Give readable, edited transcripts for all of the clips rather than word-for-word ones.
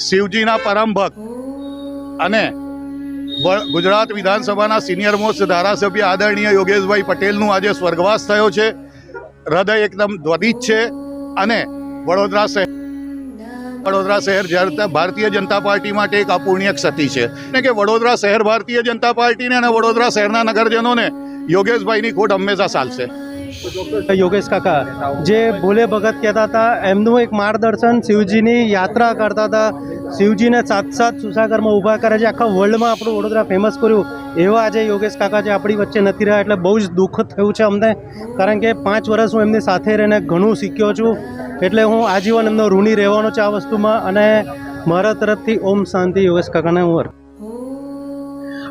શિવજીના પરમ ભક્ત અને ગુજરાત વિધાનસભાના સિનિયર મોસ્ટ ધારાસભ્ય આદરણીય યોગેશભાઈ પટેલનું આજે સ્વર્ગવાસ થયો છે. હૃદય એકદમ દ્વદિત છે અને વડોદરા શહેર ભારતીય જનતા પાર્ટી માટે એક અપૂર્ણ્ય ક્ષતિ છે ને કે વડોદરા શહેર ભારતીય જનતા પાર્ટીને અને વડોદરા શહેરના નગરજનોને યોગેશભાઈની ખોટ હંમેશા ચાલશે. યોગેશ કાકા જે ભોલે ભગત કહેતા હતા, એમનું એક માર્ગદર્શન, શિવજીની યાત્રા કરતા હતા, શિવજીને સાક્ષાત સુસાગરમાં ઊભા કરે છે, આખા વર્લ્ડમાં આપણું વડોદરા ફેમસ કર્યું. એવા આજે યોગેશ કાકા જે આપણી વચ્ચે નથી રહ્યા એટલે બહુ જ દુઃખ થયું છે અમને, કારણ કે 5 વર્ષ હું એમની સાથે રહીને ઘણું શીખ્યો છું. એટલે હું આજીવન એમનો ઋણી રહેવાનો છે આ વસ્તુમાં. અને મારા તરફથી ઓમ શાંતિ યોગેશ કાકાને હું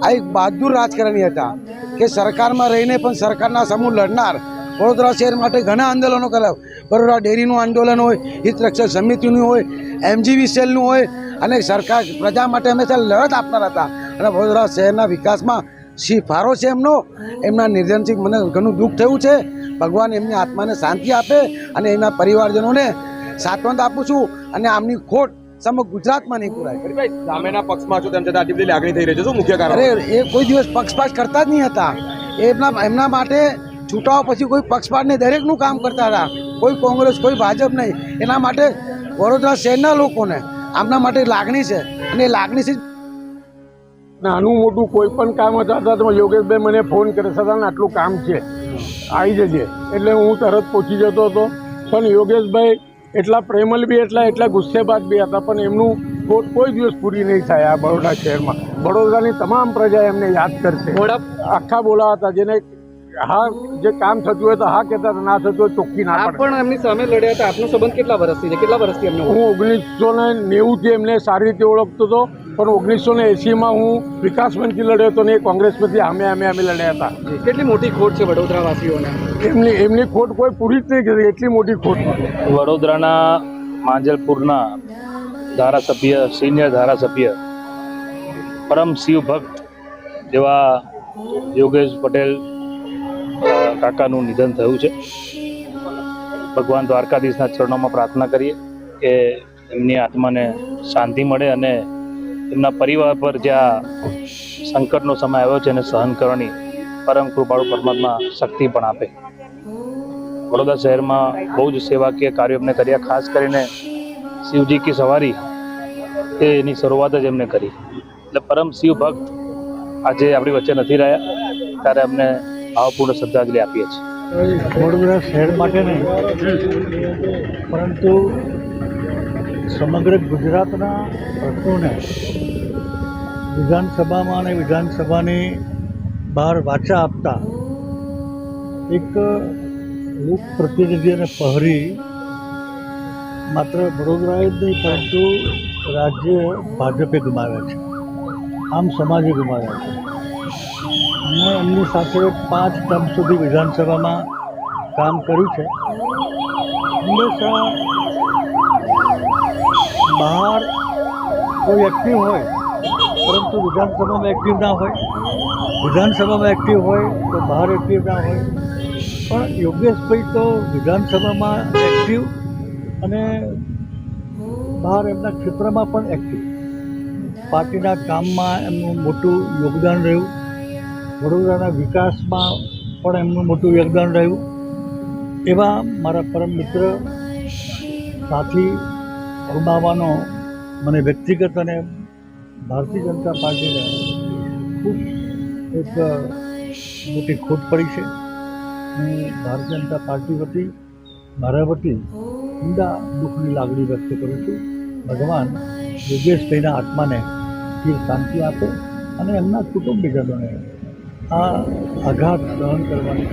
આ એક બહાદુર રાજકારણી હતા કે સરકારમાં રહીને પણ સરકારના સમૂહ લડનાર, વડોદરા શહેર માટે ઘણા આંદોલનો કર્યા. બરોડા ડેરીનું આંદોલન હોય, હિત રક્ષક સમિતિનું હોય, MGV સેલનું હોય, અને સરકાર પ્રજા માટે હંમેશા લડત આપનાર હતા. અને વડોદરા શહેરના વિકાસમાં ફાળો છે એમનો. એમના નિધનથી મને ઘણું દુઃખ થયું છે. ભગવાન એમની આત્માને શાંતિ આપે અને એમના પરિવારજનોને સાંત્વન આપું છું. અને આમની ખોટ સમગ્ર ગુજરાતમાં નહીં પૂરાય. સામેના પક્ષમાં છો તેમ છતાં આટલી બધી લાગણી થઈ રહી છે, શું મુખ્ય કારણ? અરે એ કોઈ દિવસ પક્ષપાત કરતા જ નહીં હતા. એમના માટે છૂટાઓ પછી કોઈ પક્ષપાત નહીં, દરેકનું કામ કરતા હતા. કોઈ કોંગ્રેસ, કોઈ ભાજપ નહીં. એના માટે વડોદરા શહેરના લોકોને આમના માટે લાગણી છે અને એ લાગણીથી નાનું મોટું કોઈ પણ કામ હતા તો યોગેશભાઈ મને ફોન કરે, સદાને આટલું કામ છે, આવી જજે. એટલે હું તરત પહોંચી જતો હતો. પણ યોગેશભાઈ એટલા પ્રેમલ બી એટલા ગુસ્સેબાજ બી હતા, પણ એમનું ખોટ કોઈ દિવસ પૂરી નહીં થાય આ બરોડા શહેરમાં. વડોદરાની તમામ પ્રજા એમને યાદ કરશે. આખા બોલા હતા, જેને હા જે કામ થતું હોય તો હા કહેતા હતા, ના થતું હોય ચોખ્ખી ના પડે. પણ એમની સામે લડ્યા હતા. આપનો સંબંધ કેટલા વર્ષથી છે? કેટલા વર્ષથી એમને? હું 1990 એમને સારી રીતે ઓળખતો હતો, પણ 1980માં હું વિકાસ મંચથી લડ્યો હતો ને એ કોંગ્રેસમાંથી અમે લડ્યા હતા. કેટલી મોટી ખોટ છે વડોદરાવાસીઓને? એમની ખોટ કોઈ પૂરી જ નહીં કરી, એટલી મોટી ખોટ. વડોદરાના માંજલપુરના ધારાસભ્ય, સિનિયર ધારાસભ્ય, પરમ શિવ ભક્ત જેવા યોગેશ પટેલ કાકાનું નિધન થયું છે. ભગવાન દ્વારકાધીશના ચરણોમાં પ્રાર્થના કરીએ કે એમની આત્માને શાંતિ મળે અને એમના પરિવાર પર જ્યાં સંકટનો સમય આવ્યો છે એને સહન કરવાની પરમ કૃપાળુ પરમાત્મા શક્તિ પણ આપે. વડોદરા શહેરમાં બહુ જ સેવાકીય કાર્યો એમને કર્યા. ખાસ કરીને શિવજી કી સવારી એની શરૂઆત જ એમને કરી. એટલે પરમ શિવ ભક્ત આજે આપણી વચ્ચે નથી રહ્યા, ત્યારે અમને ભાવપૂર્ણ શ્રદ્ધાંજલિ આપીએ છીએ. વડોદરા શહેર માટે નહીં, પરંતુ સમગ્ર ગુજરાતના પ્રશ્નોને વિધાનસભામાં અને વિધાનસભાની બહાર વાચા આપતા એક લોકપ્રતિનિધિ અને પ્રહરી માત્ર વડોદરાએ જ નહીં પરંતુ રાજ્ય ભાજપે ગુમાવ્યા છે, આમ સમાજે ગુમાવ્યા છે. અને એમની સાથે 5 ટર્મ સુધી વિધાનસભામાં કામ કર્યું છે. હંમેશા બહાર કોઈ એક્ટિવ હોય પરંતુ વિધાનસભામાં એક્ટિવ ના હોય, વિધાનસભામાં એક્ટિવ હોય તો બહાર એક્ટિવ ના હોય. પણ યોગેશભાઈ તો વિધાનસભામાં એક્ટિવ અને બહાર એમના ક્ષેત્રમાં પણ એક્ટિવ. પાર્ટીના કામમાં એમનું મોટું યોગદાન રહ્યું, વડોદરાના વિકાસમાં પણ એમનું મોટું યોગદાન રહ્યું. એવા મારા પરમ મિત્ર સાથી ગુમાવવાનો મને વ્યક્તિગત અને ભારતીય જનતા પાર્ટીને ખૂબ એક મોટી ખોટ પડી છે. હું ભારતીય જનતા પાર્ટી વતી, મારા વતી ઊંડા દુઃખની લાગણી વ્યક્ત કરું છું. ભગવાન યોગેશભાઈના આત્માને ચિર શાંતિ આપે અને એમના કુટુંબીજનોને આ આઘાત સહન કરવાની